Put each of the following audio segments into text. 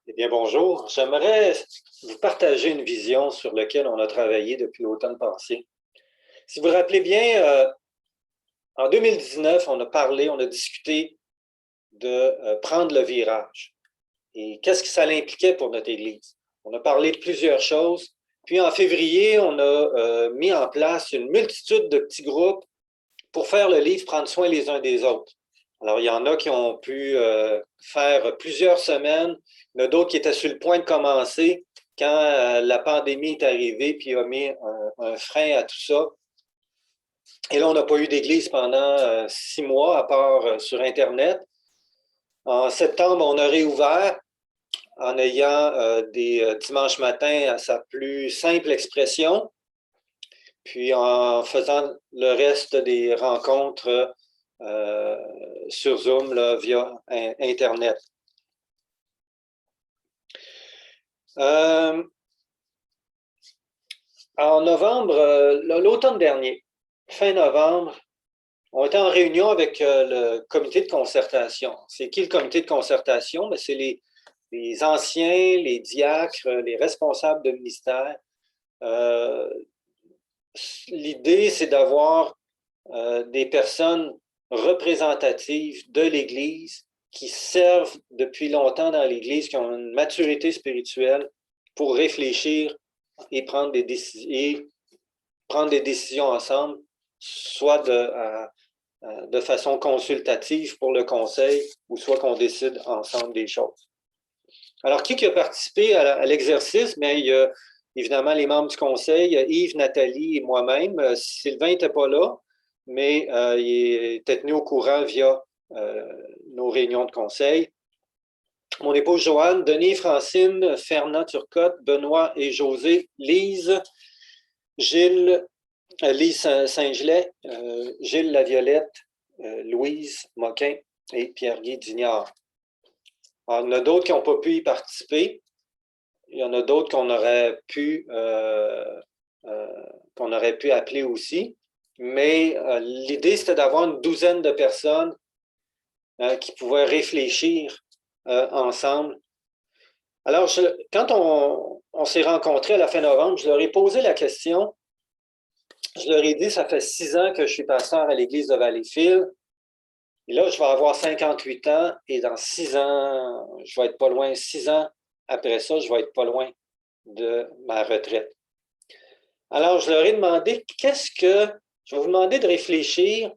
Eh bien, bonjour. J'aimerais vous partager une vision sur laquelle on a travaillé depuis l'automne passé. Si vous vous rappelez bien, en 2019, on a discuté de prendre le virage. Et qu'est-ce que ça impliquait pour notre Église? On a parlé de plusieurs choses. Puis en février, on a mis en place une multitude de petits groupes pour faire le livre Prendre soin les uns des autres. Alors, il y en a qui ont pu faire plusieurs semaines, il y en a d'autres qui étaient sur le point de commencer quand la pandémie est arrivée puis a mis un frein à tout ça. Et là, on n'a pas eu d'église pendant 6 mois, à part sur Internet. En septembre, on a réouvert en ayant des dimanches matins à sa plus simple expression, puis en faisant le reste des rencontres sur Zoom là, via Internet. En novembre, l'automne dernier, fin novembre, on était en réunion avec le comité de concertation. C'est qui le comité de concertation? C'est les anciens, les diacres, les responsables de ministère. L'idée, c'est d'avoir des personnes représentatives de l'Église qui servent depuis longtemps dans l'Église, qui ont une maturité spirituelle pour réfléchir et prendre des décisions ensemble, soit de façon consultative pour le conseil, ou soit qu'on décide ensemble des choses. Alors, qui a participé à l'exercice? Bien, il y a évidemment les membres du conseil, Yves, Nathalie et moi-même. Sylvain n'était pas là, mais il était tenu au courant via nos réunions de conseil. Mon épouse Joanne, Denis, Francine, Fernand Turcotte, Benoît et José, Lise, Gilles, Lise Saint-Gelais, Gilles Laviolette, Louise Moquin et Pierre-Guy Dignard. Alors, il y en a d'autres qui n'ont pas pu y participer. Il y en a d'autres qu'on aurait pu appeler aussi. Mais l'idée, c'était d'avoir une douzaine de personnes qui pouvaient réfléchir ensemble. Alors, quand on s'est rencontrés à la fin novembre, je leur ai posé la question. Je leur ai dit, ça fait 6 ans que je suis pasteur à l'église de Valleyfield. Et là, je vais avoir 58 ans et dans 6 ans, je vais être pas loin. 6 ans après ça, je vais être pas loin de ma retraite. Alors, je leur ai demandé, je vais vous demander de réfléchir,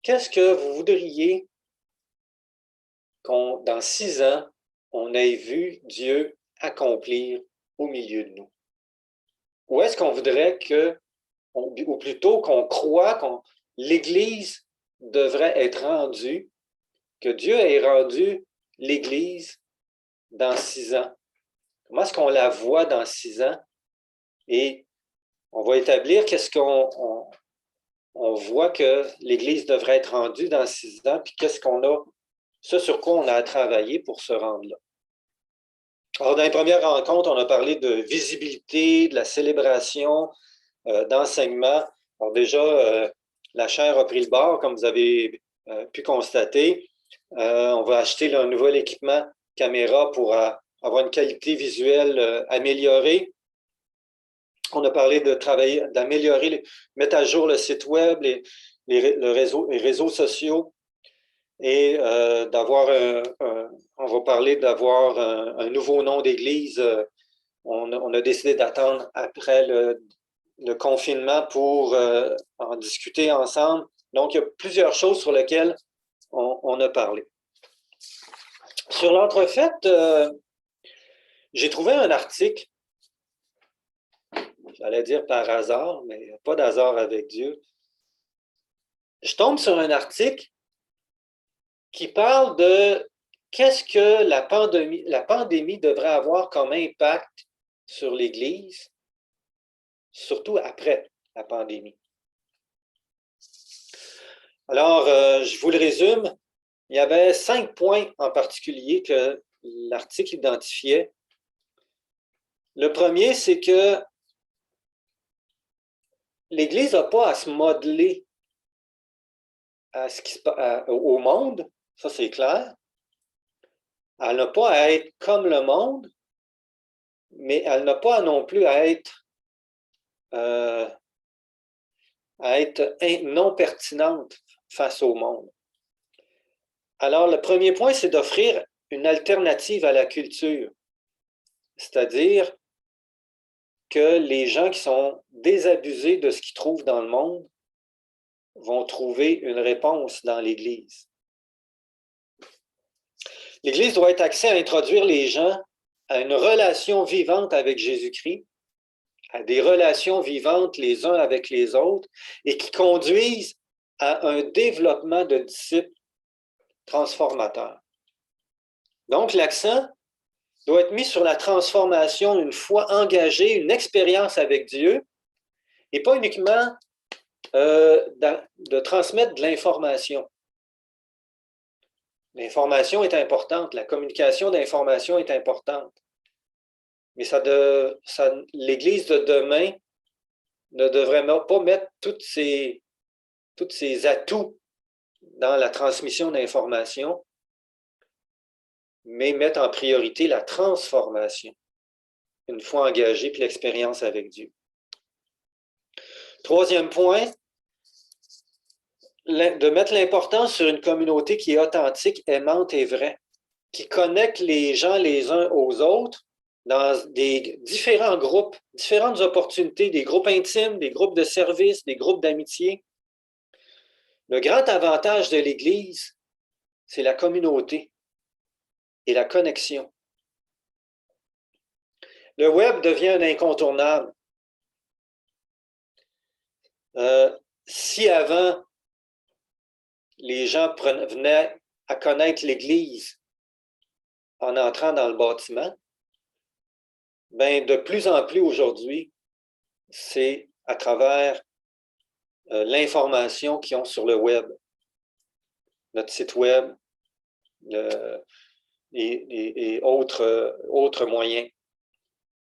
qu'est-ce que vous voudriez qu'on, dans 6 ans, on ait vu Dieu accomplir au milieu de nous? Ou est-ce qu'on voudrait ou plutôt qu'on croit que l'Église devrait être rendue, que Dieu ait rendu l'Église dans 6 ans? Comment est-ce qu'on la voit dans 6 ans? Et on va établir qu'est-ce qu'on voit que l'Église devrait être rendue dans 6 ans, puis qu'est-ce qu'on a, ce sur quoi on a à travailler pour se rendre là. Alors, dans les premières rencontres, on a parlé de visibilité, de la célébration, d'enseignement. Alors déjà, la chaire a pris le bord, comme vous avez pu constater. On va acheter là, un nouvel équipement caméra pour avoir une qualité visuelle améliorée. On a parlé de travailler, d'améliorer, mettre à jour le site web, les réseaux sociaux et d'avoir on va parler d'avoir un nouveau nom d'église. On a décidé d'attendre après le confinement pour en discuter ensemble. Donc, il y a plusieurs choses sur lesquelles on a parlé. Sur l'entrefaite, j'ai trouvé un article, j'allais dire par hasard, mais pas d'hasard avec Dieu. Je tombe sur un article qui parle de qu'est-ce que la pandémie devrait avoir comme impact sur l'Église, surtout après la pandémie. Alors, je vous le résume. Il y avait 5 points en particulier que l'article identifiait. Le premier, c'est que l'Église n'a pas à se modeler au monde, ça c'est clair. Elle elle n'a pas à être comme le monde, mais elle n'a pas non plus à être non pertinente face au monde. Alors, le premier point, c'est d'offrir une alternative à la culture, c'est-à-dire que les gens qui sont désabusés de ce qu'ils trouvent dans le monde vont trouver une réponse dans l'Église. L'Église doit être axée à introduire les gens à une relation vivante avec Jésus-Christ, à des relations vivantes les uns avec les autres et qui conduisent à un développement de disciples transformateurs. Donc, l'accent doit être mis sur la transformation une fois engagée, une expérience avec Dieu, et pas uniquement de transmettre de l'information. L'information est importante, la communication d'information est importante. Mais l'Église de demain ne devrait pas mettre tous ses atouts dans la transmission d'informations, mais mettre en priorité la transformation, une fois engagée, puis l'expérience avec Dieu. Troisième point, de mettre l'importance sur une communauté qui est authentique, aimante et vraie, qui connecte les gens les uns aux autres dans des différents groupes, différentes opportunités, des groupes intimes, des groupes de service, des groupes d'amitié. Le grand avantage de l'Église, c'est la communauté et la connexion. Le web devient un incontournable. Si avant, les gens venaient à connaître l'Église en entrant dans le bâtiment, ben de plus en plus aujourd'hui, c'est à travers l'information qu'ils ont sur le web, notre site web et autres moyens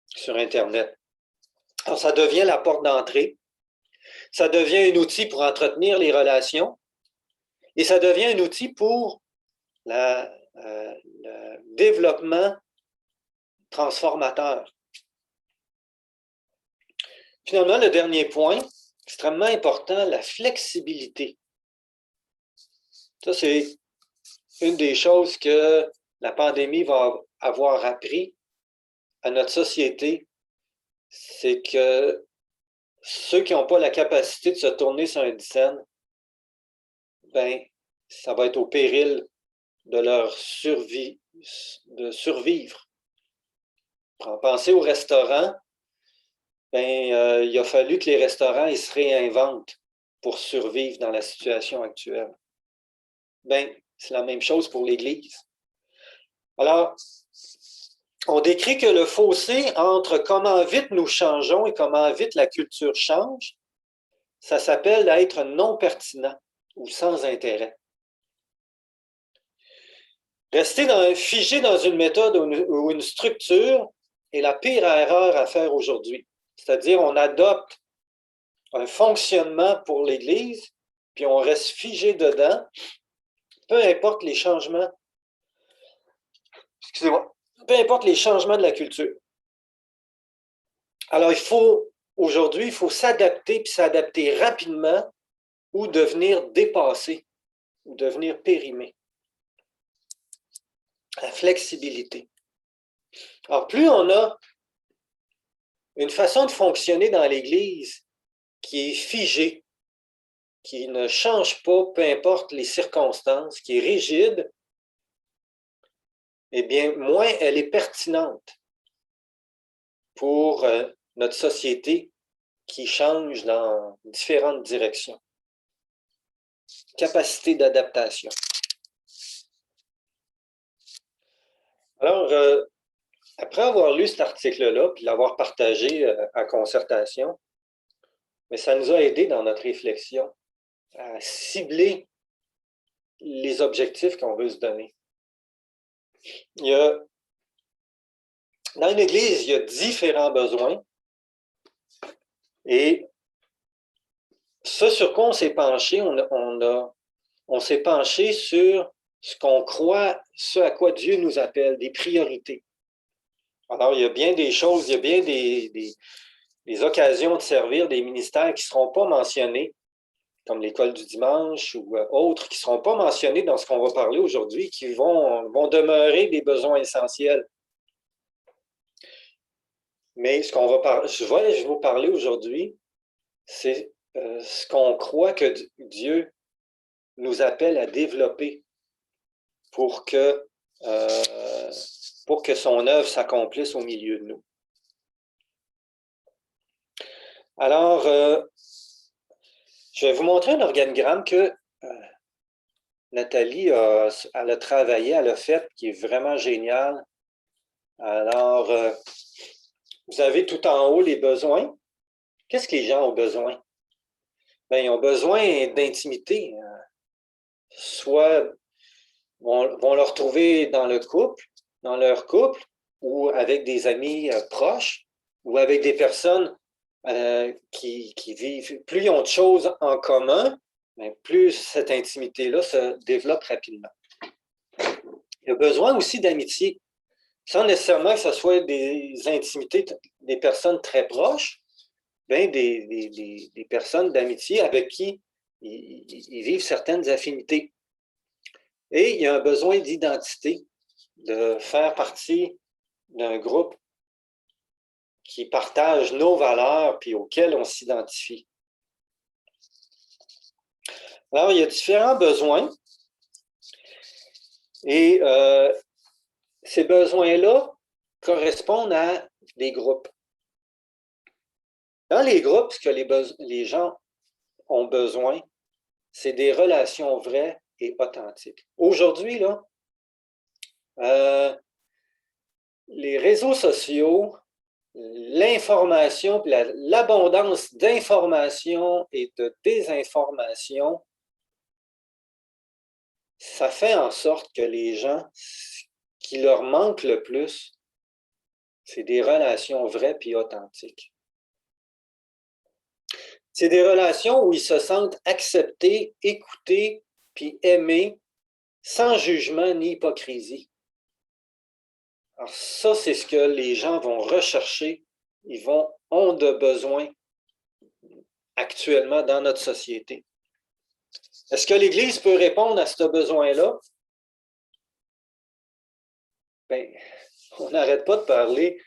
sur Internet. Alors, ça devient la porte d'entrée, ça devient un outil pour entretenir les relations et ça devient un outil pour le développement transformateur. Finalement, le dernier point, extrêmement important, la flexibilité. Ça, c'est une des choses que la pandémie va avoir appris à notre société, c'est que ceux qui n'ont pas la capacité de se tourner sur un dizaine, ben, ça va être au péril de leur survie, de survivre. Pensez aux restaurants, ben, il a fallu que les restaurants ils se réinventent pour survivre dans la situation actuelle. Ben, c'est la même chose pour l'Église. Alors, on décrit que le fossé entre comment vite nous changeons et comment vite la culture change, ça s'appelle être non pertinent ou sans intérêt. Rester figé dans une méthode ou une structure est la pire erreur à faire aujourd'hui. C'est-à-dire, on adopte un fonctionnement pour l'Église, puis on reste figé dedans, peu importe les changements. Excusez-moi. Peu importe les changements de la culture. Alors, aujourd'hui, il faut s'adapter, puis s'adapter rapidement, ou devenir dépassé, ou devenir périmé. La flexibilité. Alors, plus on a une façon de fonctionner dans l'Église qui est figée, qui ne change pas, peu importe les circonstances, qui est rigide, eh bien, moins elle est pertinente pour notre société qui change dans différentes directions. Capacité d'adaptation. Alors, après avoir lu cet article-là, puis l'avoir partagé à concertation, mais ça nous a aidé dans notre réflexion à cibler les objectifs qu'on veut se donner. Dans une église, il y a différents besoins. Et ce sur quoi on s'est penché, on s'est penché sur ce qu'on croit, ce à quoi Dieu nous appelle, des priorités. Alors, il y a bien des choses, il y a bien des occasions de servir, des ministères qui ne seront pas mentionnés, comme l'école du dimanche ou autres, qui ne seront pas mentionnés dans ce qu'on va parler aujourd'hui, qui vont demeurer des besoins essentiels. Mais ce qu'on je vais vous parler aujourd'hui, c'est ce qu'on croit que Dieu nous appelle à développer pour que son œuvre s'accomplisse au milieu de nous. Alors, je vais vous montrer un organigramme que Nathalie elle a travaillé, elle a fait, qui est vraiment génial. Alors, vous avez tout en haut les besoins. Qu'est-ce que les gens ont besoin? Bien, ils ont besoin d'intimité. Soit vont le retrouver dans leur couple, ou avec des amis proches, ou avec des personnes qui vivent. Plus ils ont de choses en commun, plus cette intimité-là se développe rapidement. Il y a besoin aussi d'amitié, sans nécessairement que ce soit des intimités des personnes très proches, bien des personnes d'amitié avec qui ils vivent certaines affinités. Et il y a un besoin d'identité, de faire partie d'un groupe qui partage nos valeurs puis auxquelles on s'identifie. Alors, il y a différents besoins. Et ces besoins-là correspondent à des groupes. Dans les groupes, ce que les gens ont besoin, c'est des relations vraies et authentiques. Aujourd'hui, là, les réseaux sociaux, l'information, l'abondance d'informations et de désinformation, ça fait en sorte que les gens, ce qui leur manque le plus, c'est des relations vraies et authentiques. C'est des relations où ils se sentent acceptés, écoutés, puis aimés, sans jugement ni hypocrisie. Alors ça, c'est ce que les gens vont rechercher, ont de besoin actuellement dans notre société. Est-ce que l'Église peut répondre à ce besoin-là? Bien, on n'arrête pas de parler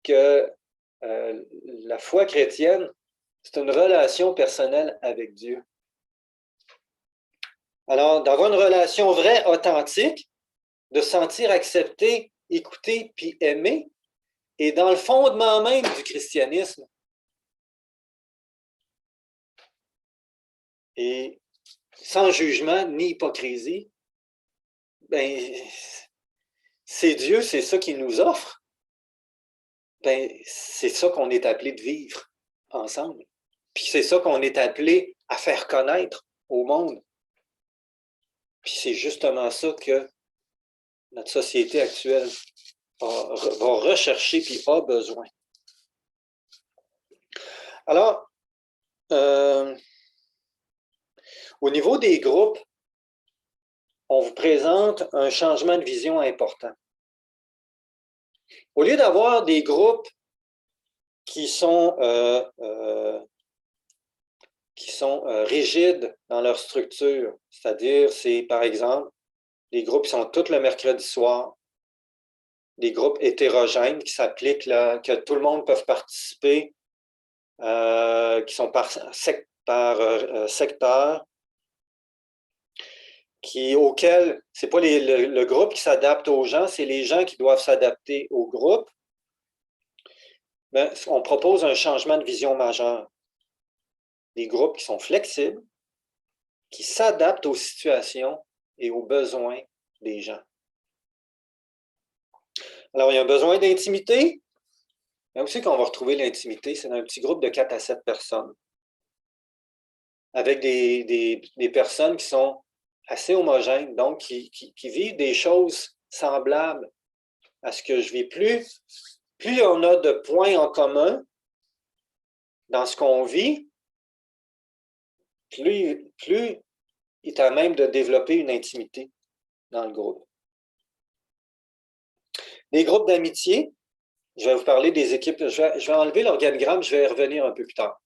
que la foi chrétienne, c'est une relation personnelle avec Dieu. Alors, d'avoir une relation vraie, authentique, de se sentir accepté, écouté, puis aimé, et dans le fondement même du christianisme. Et sans jugement ni hypocrisie, ben, c'est Dieu, c'est ça qu'il nous offre. Ben, c'est ça qu'on est appelé de vivre ensemble. Puis c'est ça qu'on est appelé à faire connaître au monde. Puis c'est justement ça que notre société actuelle va rechercher puis a besoin. Alors, au niveau des groupes, on vous présente un changement de vision important. Au lieu d'avoir des groupes qui sont rigides dans leur structure, c'est-à-dire, c'est par exemple des groupes qui sont tous le mercredi soir, des groupes hétérogènes qui s'appliquent, que tout le monde peut participer, qui sont par secteur, auquel c'est pas le groupe qui s'adapte aux gens, c'est les gens qui doivent s'adapter au groupe. Mais on propose un changement de vision majeur. Des groupes qui sont flexibles, qui s'adaptent aux situations et aux besoins des gens. Alors, il y a un besoin d'intimité. Mais aussi qu'on va retrouver l'intimité, c'est dans un petit groupe de 4 à 7 personnes, avec des personnes qui sont assez homogènes, donc qui vivent des choses semblables à ce que je vis. Plus on a de points en commun dans ce qu'on vit, plus il est à même de développer une intimité dans le groupe. Les groupes d'amitié, je vais vous parler des équipes. Je vais enlever l'organigramme, je vais y revenir un peu plus tard.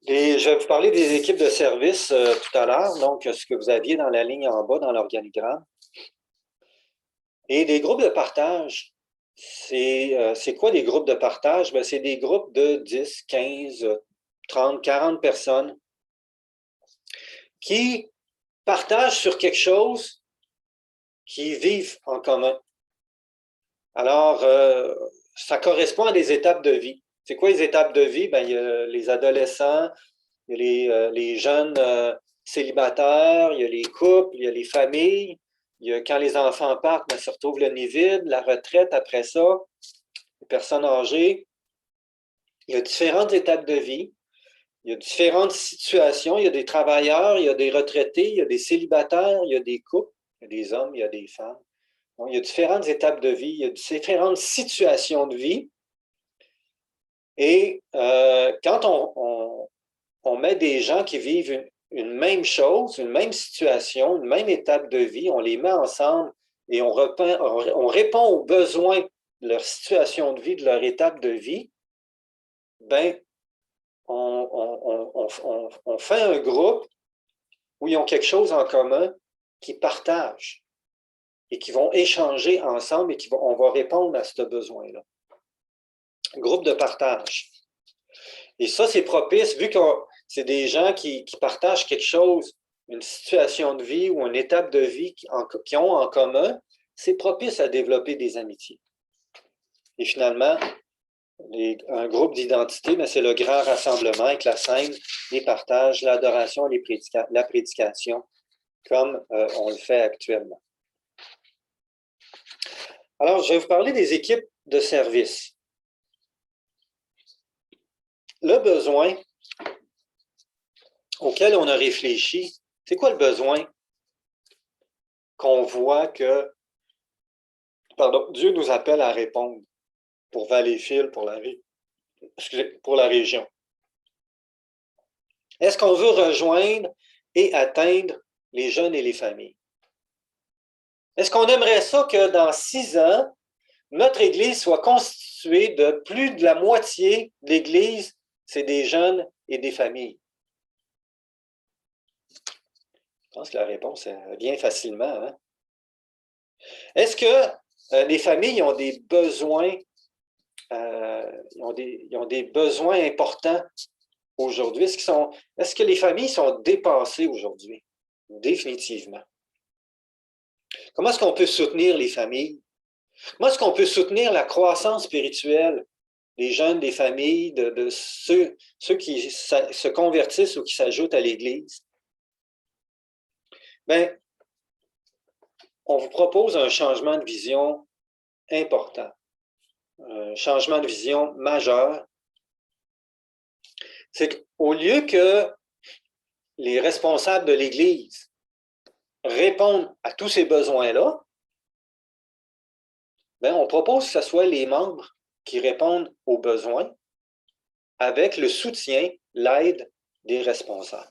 Et je vais vous parler des équipes de service tout à l'heure, donc ce que vous aviez dans la ligne en bas dans l'organigramme. Et des groupes de partage, c'est quoi des groupes de partage? Ben, c'est des groupes de 10, 15, 30, 40 personnes qui partagent sur quelque chose qu'ils vivent en commun. Alors, ça correspond à des étapes de vie. C'est quoi les étapes de vie? Ben, il y a les adolescents, il y a les jeunes célibataires, il y a les couples, il y a les familles. Il y a, quand les enfants partent, ben, se retrouve le nid vide, la retraite après ça, les personnes âgées. Il y a différentes étapes de vie. Il y a différentes situations. Il y a des travailleurs, il y a des retraités, il y a des célibataires, il y a des couples, il y a des hommes, il y a des femmes. Donc, il y a différentes étapes de vie, il y a différentes situations de vie. Et quand on met des gens qui vivent une même chose, une même situation, une même étape de vie, on les met ensemble et on répond aux besoins de leur situation de vie, de leur étape de vie, ben, on fait un groupe où ils ont quelque chose en commun qui partagent et qui vont échanger ensemble et on va répondre à ce besoin-là. Groupe de partage. Et ça, c'est propice, vu que c'est des gens qui partagent quelque chose, une situation de vie ou une étape de vie qui ont en commun, c'est propice à développer des amitiés. Et finalement, un groupe d'identité, c'est le grand rassemblement avec la scène, les partages, l'adoration et la prédication, comme on le fait actuellement. Alors, je vais vous parler des équipes de service. Le besoin auquel on a réfléchi, c'est quoi le besoin qu'on voit que Dieu nous appelle à répondre pour Valleyfield, pour la région? Est-ce qu'on veut rejoindre et atteindre les jeunes et les familles? Est-ce qu'on aimerait ça que dans 6 ans, notre Église soit constituée de plus de la moitié de l'Église, c'est des jeunes et des familles? Je pense que la réponse vient facilement. Hein? Est-ce que les familles ont des besoins, ils ont des besoins importants aujourd'hui? Est-ce que les familles sont dépassées aujourd'hui? Définitivement. Comment est-ce qu'on peut soutenir les familles? Comment est-ce qu'on peut soutenir la croissance spirituelle des jeunes, des familles, de ceux qui se convertissent ou qui s'ajoutent à l'Église? Bien, on vous propose un changement de vision important, un changement de vision majeur. C'est qu'au lieu que les responsables de l'Église répondent à tous ces besoins-là, bien, on propose que ce soit les membres qui répondent aux besoins avec le soutien, l'aide des responsables.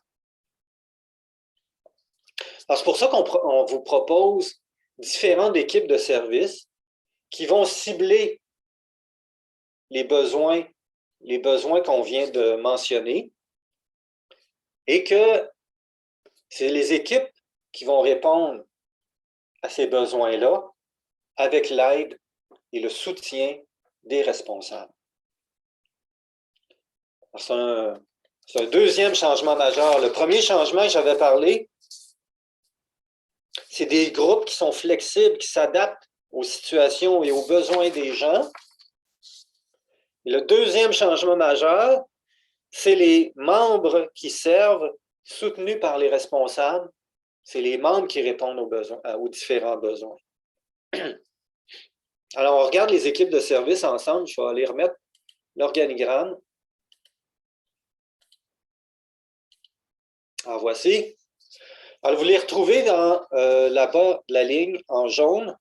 Alors, c'est pour ça qu'on vous propose différentes équipes de services qui vont cibler les besoins qu'on vient de mentionner et que c'est les équipes qui vont répondre à ces besoins-là avec l'aide et le soutien des responsables. C'est un deuxième changement majeur. Le premier changement que j'avais parlé, c'est des groupes qui sont flexibles, qui s'adaptent aux situations et aux besoins des gens. Et le deuxième changement majeur, c'est les membres qui servent, soutenus par les responsables. C'est les membres qui répondent aux différents besoins. Alors, on regarde les équipes de service ensemble. Je vais aller remettre l'organigramme. Alors, voici. Alors, vous les retrouvez là-bas de la ligne en jaune.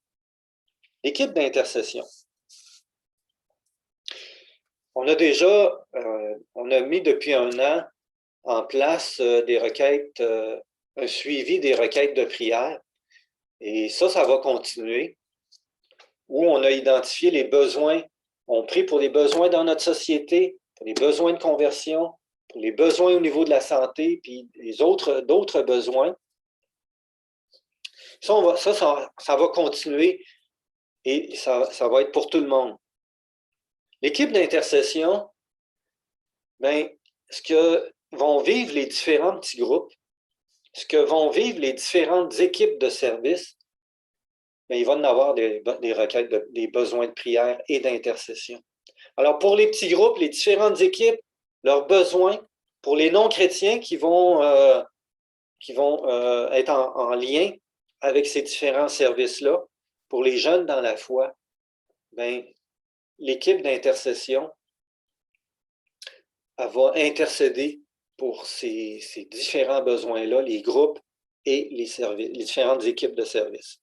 L'équipe d'intercession. On a mis depuis un an en place des requêtes un suivi des requêtes de prière. Et ça va continuer, où on a identifié les besoins, on prie pour les besoins dans notre société, pour les besoins de conversion, pour les besoins au niveau de la santé, puis d'autres besoins. Ça va continuer et ça va être pour tout le monde. L'équipe d'intercession, bien, ce que vont vivre les différents petits groupes, ce que vont vivre les différentes équipes de service, bien, il va y en avoir des requêtes, des besoins de prière et d'intercession. Alors, pour les petits groupes, les différentes équipes, leurs besoins, pour les non-chrétiens qui vont être en lien avec ces différents services-là, pour les jeunes dans la foi, bien, l'équipe d'intercession, elle va intercéder pour ces différents besoins-là, les groupes et les différentes équipes de service.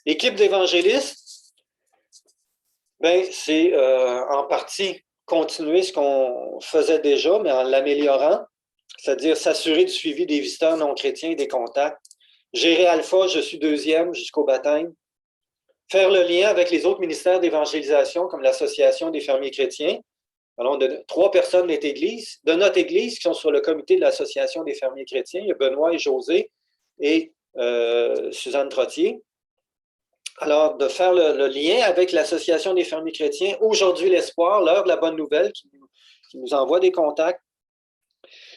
L'équipe d'évangélistes, ben, c'est en partie continuer ce qu'on faisait déjà, mais en l'améliorant, c'est-à-dire s'assurer du suivi des visiteurs non chrétiens et des contacts, gérer Alpha, je suis deuxième jusqu'au baptême, faire le lien avec les autres ministères d'évangélisation comme l'Association des fermiers chrétiens. Alors, on a 3 personnes de notre Église qui sont sur le comité de l'Association des fermiers chrétiens. Il y a Benoît et José et Suzanne Trottier. Alors, de faire le lien avec l'Association des fermiers chrétiens, Aujourd'hui l'Espoir, l'heure de la bonne nouvelle, qui nous envoie des contacts.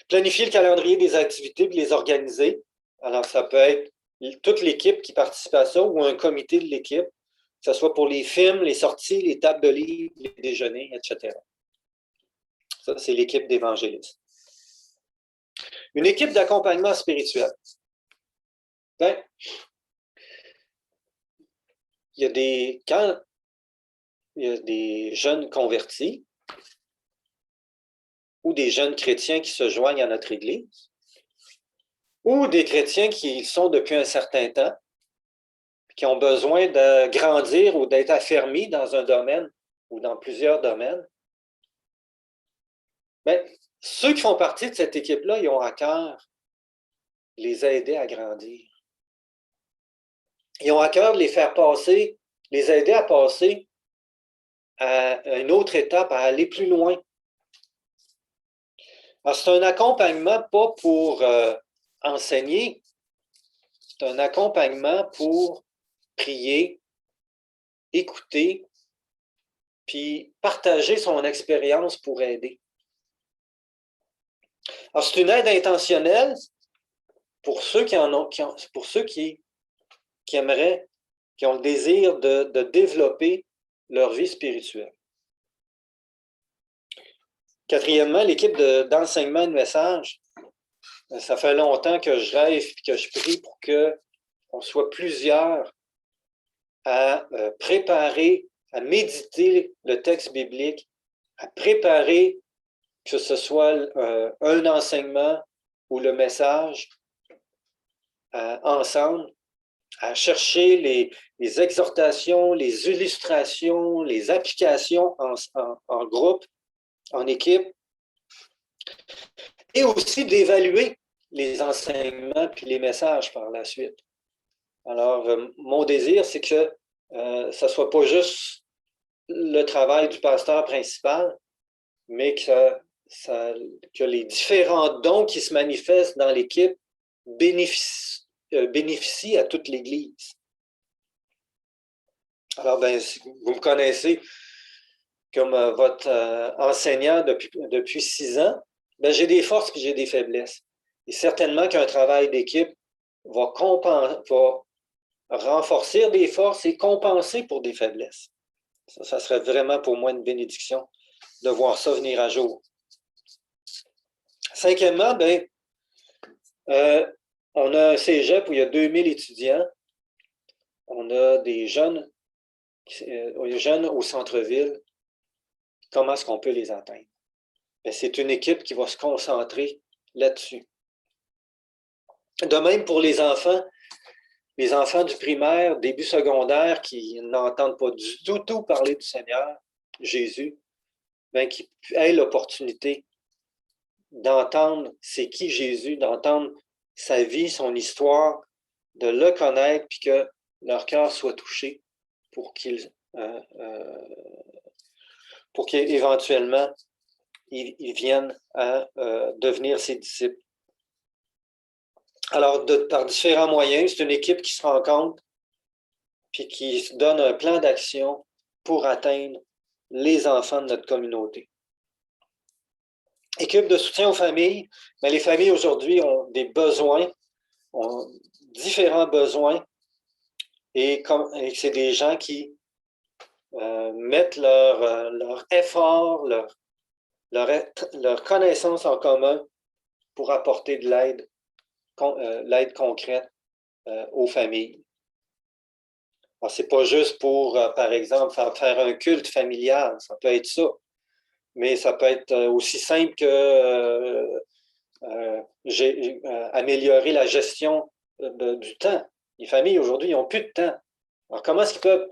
Planifier le calendrier des activités et les organiser. Alors, ça peut être toute l'équipe qui participe à ça ou un comité de l'équipe, que ce soit pour les films, les sorties, les tables de livres, les déjeuners, etc. Ça, c'est l'équipe d'évangélistes. Une équipe d'accompagnement spirituel. Ben, quand il y a des jeunes convertis ou des jeunes chrétiens qui se joignent à notre Église, ou des chrétiens qui y sont depuis un certain temps, qui ont besoin de grandir ou d'être affermis dans un domaine ou dans plusieurs domaines, bien, ceux qui font partie de cette équipe-là, ils ont à cœur les aider à grandir. Ils ont à cœur de les faire passer, les aider à passer à une autre étape, à aller plus loin. Alors, c'est un accompagnement pas pour enseigner, c'est un accompagnement pour prier, écouter, puis partager son expérience pour aider. Alors, c'est une aide intentionnelle pour ceux qui aimeraient, qui ont le désir de développer leur vie spirituelle. Quatrièmement, l'équipe d'enseignement de message. Ça fait longtemps que je rêve et que je prie pour qu'on soit plusieurs à préparer, à méditer le texte biblique, à préparer que ce soit un enseignement ou le message ensemble, à chercher les exhortations, les illustrations, les applications en groupe, en équipe, et aussi d'évaluer les enseignements puis les messages par la suite. Alors, mon désir, c'est que ça ne soit pas juste le travail du pasteur principal, mais que les différents dons qui se manifestent dans l'équipe bénéficient à toute l'Église. Alors, ben, vous me connaissez comme votre enseignant depuis 6 ans, ben, j'ai des forces et j'ai des faiblesses. Et certainement qu'un travail d'équipe va renforcer des forces et compenser pour des faiblesses. Ça serait vraiment pour moi une bénédiction de voir ça venir à jour. Cinquièmement, ben, on a un cégep où il y a 2000 étudiants. On a des jeunes au centre-ville. Comment est-ce qu'on peut les atteindre? Ben, c'est une équipe qui va se concentrer là-dessus. De même pour les enfants du primaire, début secondaire, qui n'entendent pas du tout parler du Seigneur, Jésus, ben, qui aient l'opportunité d'entendre c'est qui Jésus, d'entendre sa vie, son histoire, de le connaître, puis que leur cœur soit touché pour qu'éventuellement, ils viennent à devenir ses disciples. Alors, par différents moyens, c'est une équipe qui se rencontre puis qui se donne un plan d'action pour atteindre les enfants de notre communauté. Équipe de soutien aux familles, mais les familles aujourd'hui ont des besoins, ont différents besoins, et c'est des gens qui mettent leur effort, leur connaissance en commun pour apporter de l'aide concrète aux familles. Alors, c'est pas juste pour, par exemple, faire un culte familial, ça peut être ça, mais ça peut être aussi simple que améliorer la gestion du temps. Les familles aujourd'hui n'ont plus de temps. Alors, comment est-ce qu'ils peuvent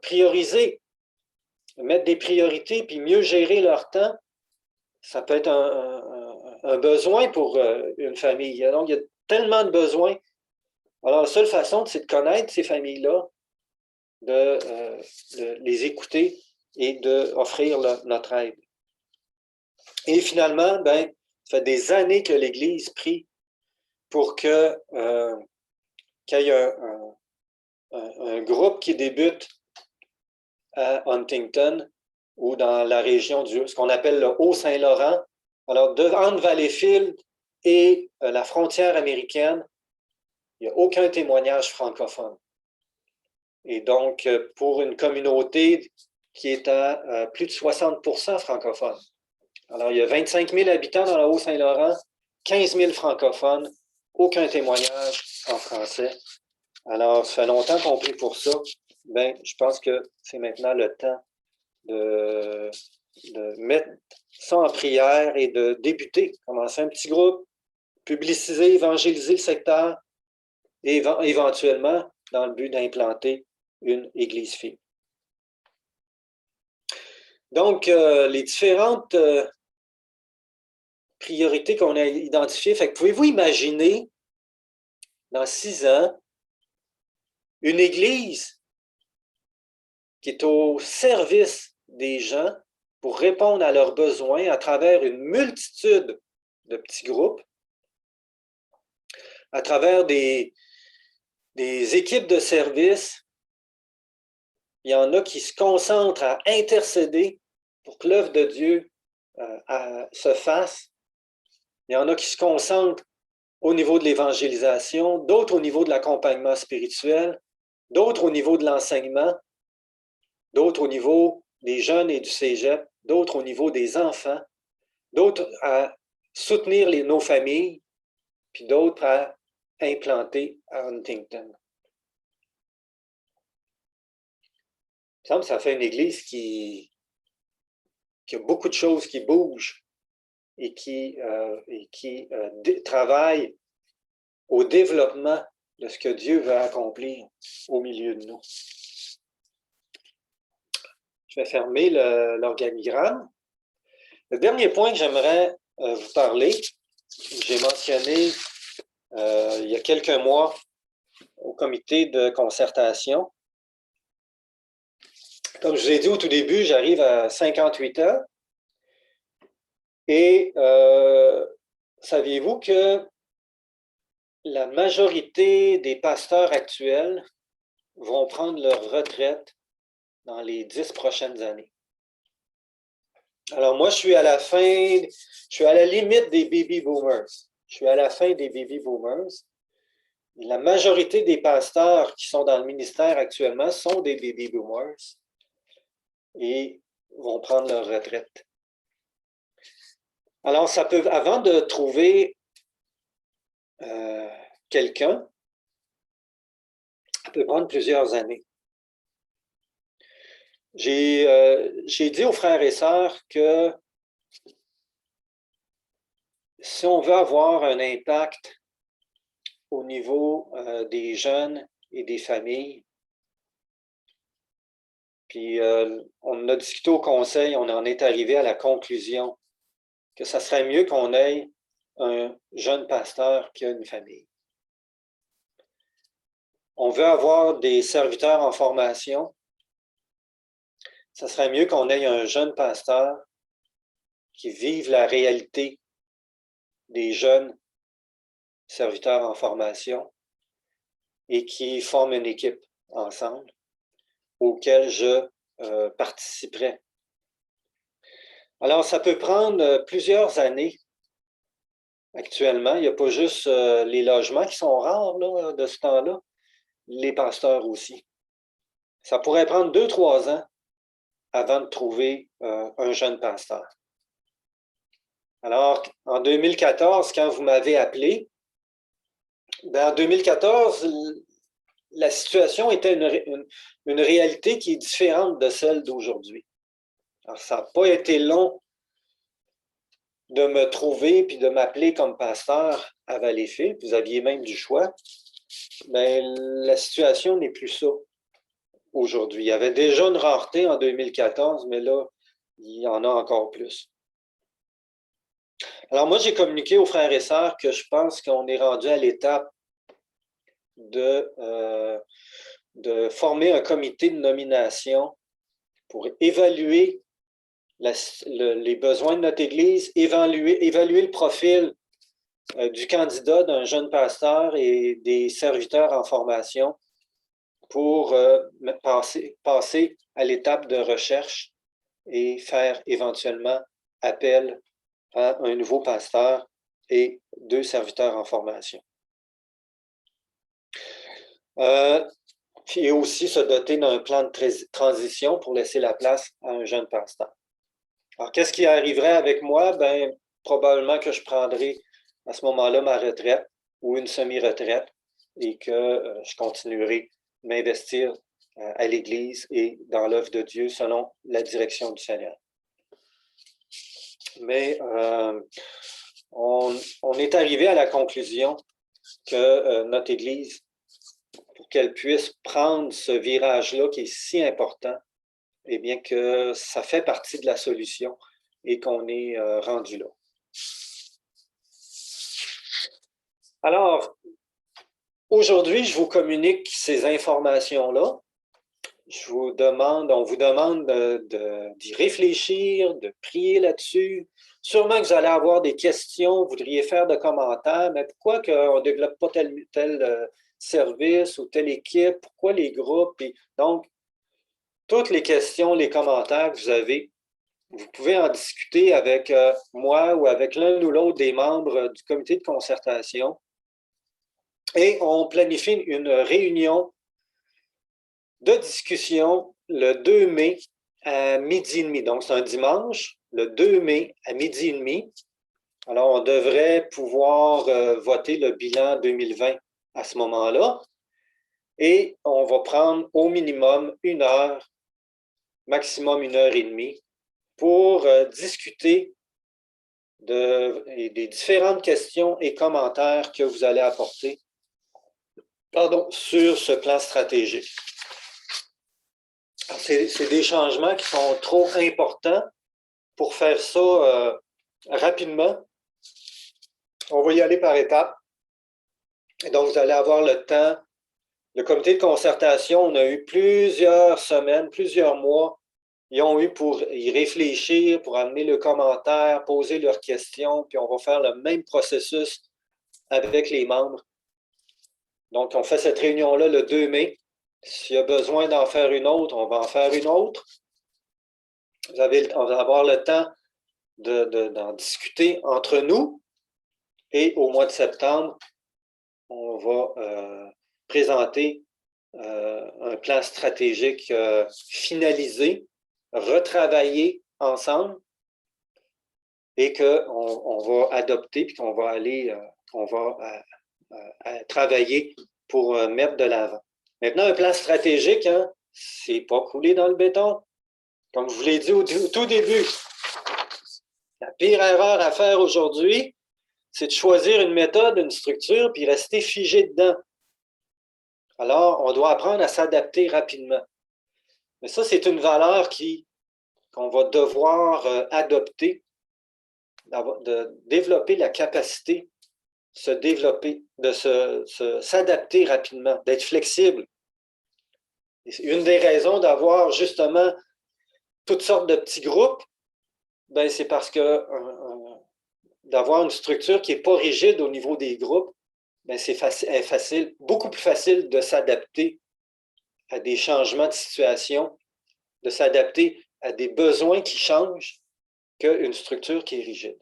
prioriser, mettre des priorités, puis mieux gérer leur temps? Ça peut être un besoin pour une famille. Donc, il y a tellement de besoins. Alors, la seule façon, c'est de connaître ces familles-là, de les écouter et d'offrir notre aide. Et finalement, ça fait des années que l'Église prie pour qu'il y ait un groupe qui débute à Huntington ou dans la région ce qu'on appelle le Haut-Saint-Laurent. Alors, entre Valleyfield et la frontière américaine, il n'y a aucun témoignage francophone. Et donc, pour une communauté qui est à plus de 60% francophone. Alors, il y a 25 000 habitants dans le Haut-Saint-Laurent, 15 000 francophones, aucun témoignage en français. Alors, ça fait longtemps qu'on prie pour ça. Je pense que c'est maintenant le temps de mettre ça en prière et de débuter, commencer un petit groupe, publiciser, évangéliser le secteur et éventuellement dans le but d'implanter une église fille. Donc, les différentes priorités qu'on a identifiées, pouvez-vous imaginer dans 6 ans une église qui est au service des gens pour répondre à leurs besoins à travers une multitude de petits groupes, à travers des équipes de service. Il y en a qui se concentrent à intercéder pour que l'œuvre de Dieu se fasse. Il y en a qui se concentrent au niveau de l'évangélisation, d'autres au niveau de l'accompagnement spirituel, d'autres au niveau de l'enseignement, d'autres au niveau des jeunes et du cégep, d'autres au niveau des enfants, d'autres à soutenir nos familles, puis d'autres à implanter à Huntington. Il me semble que ça fait une église qui a beaucoup de choses qui bougent et qui travaille au développement de ce que Dieu veut accomplir au milieu de nous. Je vais fermer l'organigramme. Le dernier point que j'aimerais vous parler, j'ai mentionné il y a quelques mois au comité de concertation. Comme je vous ai dit au tout début, j'arrive à 58 ans. Et saviez-vous que la majorité des pasteurs actuels vont prendre leur retraite dans les 10 prochaines années? Alors moi, je suis à la limite des baby boomers. Je suis à la fin des baby boomers. La majorité des pasteurs qui sont dans le ministère actuellement sont des baby boomers et vont prendre leur retraite. Alors, avant de trouver quelqu'un, ça peut prendre plusieurs années. J'ai dit aux frères et sœurs que si on veut avoir un impact au niveau des jeunes et des familles, puis on a discuté au conseil, on en est arrivé à la conclusion que ça serait mieux qu'on ait un jeune pasteur qui a une famille. On veut avoir des serviteurs en formation. Ça serait mieux qu'on ait un jeune pasteur qui vive la réalité des jeunes serviteurs en formation et qui forment une équipe ensemble auquel je participerai. Alors, ça peut prendre plusieurs années actuellement. Il n'y a pas juste les logements qui sont rares là, de ce temps-là, les pasteurs aussi. Ça pourrait prendre 2-3 ans avant de trouver un jeune pasteur. Alors, en 2014, quand vous m'avez appelé, en 2014, la situation était une réalité qui est différente de celle d'aujourd'hui. Alors, ça n'a pas été long de me trouver puis de m'appeler comme pasteur à Valleyfield. Vous aviez même du choix. Mais la situation n'est plus ça aujourd'hui. Il y avait déjà une rareté en 2014, mais là, il y en a encore plus. Alors moi, j'ai communiqué aux frères et sœurs que je pense qu'on est rendu à l'étape de former un comité de nomination pour évaluer les besoins de notre Église, évaluer le profil du candidat d'un jeune pasteur et des serviteurs en formation pour passer à l'étape de recherche et faire éventuellement appel à un nouveau pasteur et 2 serviteurs en formation. Et aussi se doter d'un plan de transition pour laisser la place à un jeune pasteur. Alors, qu'est-ce qui arriverait avec moi? Bien, probablement que je prendrai à ce moment-là ma retraite ou une semi-retraite et que je continuerai m'investir à l'Église et dans l'œuvre de Dieu selon la direction du Seigneur. Mais on est arrivé à la conclusion que notre Église, pour qu'elle puisse prendre ce virage-là qui est si important, eh bien que ça fait partie de la solution et qu'on est rendu là. Alors, aujourd'hui, je vous communique ces informations-là. On vous demande d'y réfléchir, de prier là-dessus. Sûrement que vous allez avoir des questions, vous voudriez faire de commentaires, mais pourquoi on ne développe pas tel service ou telle équipe? Pourquoi les groupes? Et donc, toutes les questions, les commentaires que vous avez, vous pouvez en discuter avec moi ou avec l'un ou l'autre des membres du comité de concertation. Et on planifie une réunion de discussion le 2 mai à 12h30. Donc, c'est un dimanche, le 2 mai à 12h30. Alors, on devrait pouvoir voter le bilan 2020 à ce moment-là. Et on va prendre au minimum 1 heure, maximum 1h30, pour discuter des différentes questions et commentaires que vous allez apporter sur ce plan stratégique. C'est des changements qui sont trop importants pour faire ça rapidement. On va y aller par étapes. Et donc, vous allez avoir le temps. Le comité de concertation, on a eu plusieurs semaines, plusieurs mois. Ils ont eu pour y réfléchir, pour amener le commentaire, poser leurs questions, puis on va faire le même processus avec les membres. Donc, on fait cette réunion-là le 2 mai. S'il y a besoin d'en faire une autre, on va en faire une autre. On va avoir le temps d'en discuter entre nous. Et au mois de septembre, on va présenter un plan stratégique finalisé, retravaillé ensemble et qu'on va adopter puis qu'on va aller, travailler pour mettre de l'avant. Maintenant, un plan stratégique, c'est pas coulé dans le béton. Comme je vous l'ai dit au tout début, la pire erreur à faire aujourd'hui, c'est de choisir une méthode, une structure, puis rester figé dedans. Alors, on doit apprendre à s'adapter rapidement. Mais ça, c'est une valeur qu'on va devoir adopter de développer la capacité de se développer, de s'adapter rapidement, d'être flexible. Et une des raisons d'avoir justement toutes sortes de petits groupes, ben c'est parce que d'avoir une structure qui n'est pas rigide au niveau des groupes, ben c'est facile, beaucoup plus facile de s'adapter à des changements de situation, de s'adapter à des besoins qui changent qu'une structure qui est rigide.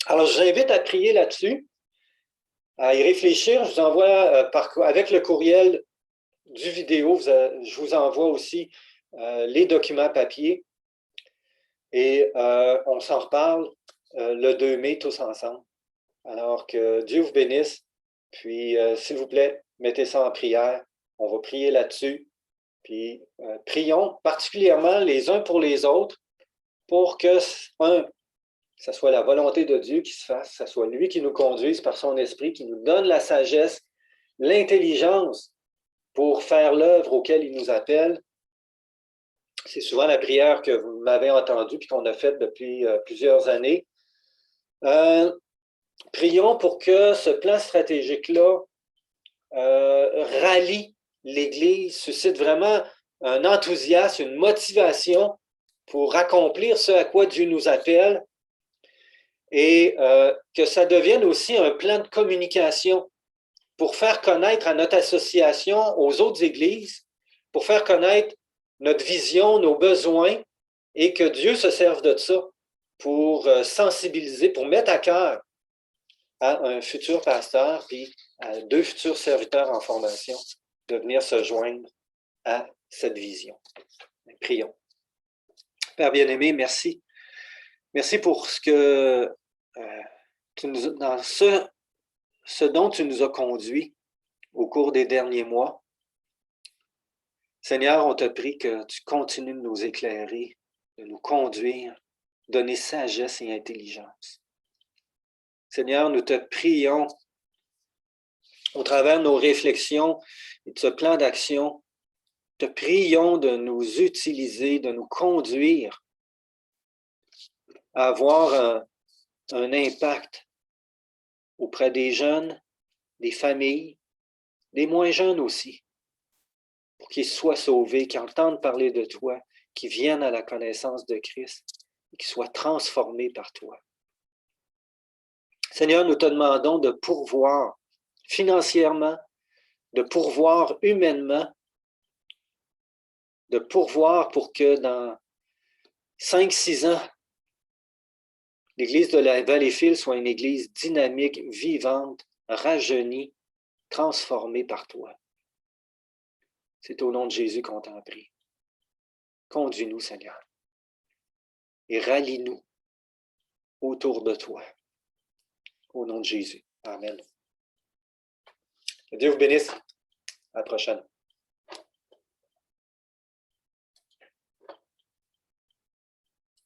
Alors, je vous invite à prier là-dessus, à y réfléchir. Je vous envoie avec le courriel du vidéo, je vous envoie aussi les documents papier et on s'en reparle le 2 mai tous ensemble. Alors que Dieu vous bénisse, puis s'il vous plaît, mettez ça en prière. On va prier là-dessus, puis prions particulièrement les uns pour les autres pour que, ça soit la volonté de Dieu qui se fasse, ça soit lui qui nous conduise par son esprit, qui nous donne la sagesse, l'intelligence pour faire l'œuvre auquel il nous appelle. C'est souvent la prière que vous m'avez entendue et qu'on a faite depuis plusieurs années. Prions pour que ce plan stratégique-là rallie l'Église, suscite vraiment un enthousiasme, une motivation pour accomplir ce à quoi Dieu nous appelle et que ça devienne aussi un plan de communication pour faire connaître à notre association, aux autres églises, pour faire connaître notre vision, nos besoins, et que Dieu se serve de ça pour sensibiliser, pour mettre à cœur à un futur pasteur, puis à 2 futurs serviteurs en formation, de venir se joindre à cette vision. Prions. Père bien-aimé, merci. Merci pour ce que dans ce dont tu nous as conduits au cours des derniers mois. Seigneur, on te prie que tu continues de nous éclairer, de nous conduire, donner sagesse et intelligence. Seigneur, nous te prions au travers de nos réflexions et de ce plan d'action, te prions de nous utiliser, de nous conduire à avoir un impact auprès des jeunes, des familles, des moins jeunes aussi, pour qu'ils soient sauvés, qu'ils entendent parler de toi, qu'ils viennent à la connaissance de Christ et qu'ils soient transformés par toi. Seigneur, nous te demandons de pourvoir financièrement, de pourvoir humainement, de pourvoir pour que dans 5-6 ans, l'Église de la Valleyfield soit une Église dynamique, vivante, rajeunie, transformée par toi. C'est au nom de Jésus qu'on t'en prie. Conduis-nous, Seigneur, et rallie-nous autour de toi. Au nom de Jésus. Amen. Que Dieu vous bénisse. À la prochaine.